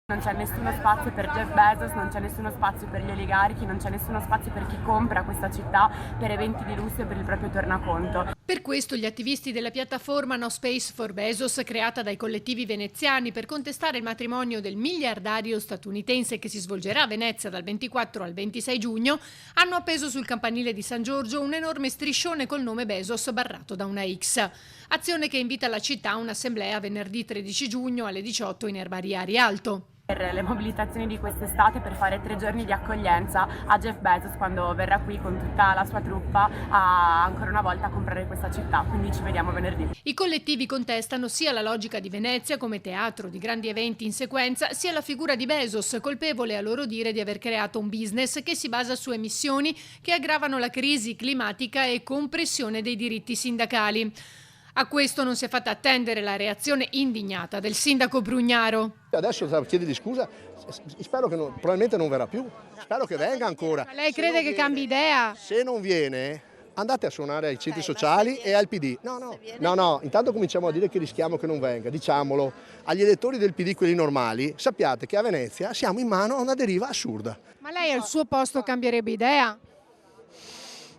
Non c'è nessuno spazio per Jeff Bezos, non c'è nessuno spazio per gli oligarchi, non c'è nessuno spazio per chi compra questa città per eventi di lusso e per il proprio tornaconto. Per questo gli attivisti della piattaforma No Space for Bezos, creata dai collettivi veneziani per contestare il matrimonio del miliardario statunitense che si svolgerà a Venezia dal 24 al 26 giugno, hanno appeso sul campanile di San Giorgio un enorme striscione col nome Bezos barrato da una X. Azione che invita la città a un'assemblea venerdì 13 giugno alle 18 in Erbaria a Rialto. Per le mobilitazioni di quest'estate, per fare 3 giorni di accoglienza a Jeff Bezos quando verrà qui con tutta la sua truppa a ancora una volta comprare questa città, quindi ci vediamo venerdì. I collettivi contestano sia la logica di Venezia come teatro di grandi eventi in sequenza, sia la figura di Bezos, colpevole a loro dire di aver creato un business che si basa su emissioni che aggravano la crisi climatica e compressione dei diritti sindacali. A questo non si è fatta attendere la reazione indignata del sindaco Brugnaro. Adesso chiedergli scusa, spero che probabilmente non verrà più, spero che venga ancora. Ma lei crede che cambi idea? Se non viene, andate a suonare ai centri sociali e al PD. No, intanto cominciamo a dire che rischiamo che non venga, diciamolo. Agli elettori del PD, quelli normali, sappiate che a Venezia siamo in mano a una deriva assurda. Ma lei al suo posto cambierebbe idea?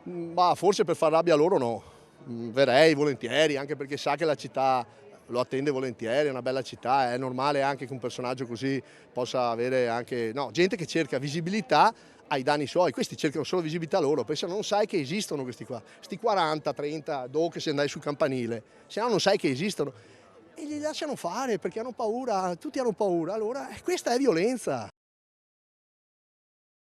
Ma forse per far rabbia a loro no. Verrei volentieri, anche perché sa che la città lo attende volentieri, è una bella città, è normale anche che un personaggio così possa avere anche gente che cerca visibilità ai danni suoi. Questi cercano solo visibilità loro, pensano non sai che esistono questi qua, sti 40, 30 do che se andai sul campanile, se no non sai che esistono e li lasciano fare perché hanno paura, tutti hanno paura, allora questa è violenza.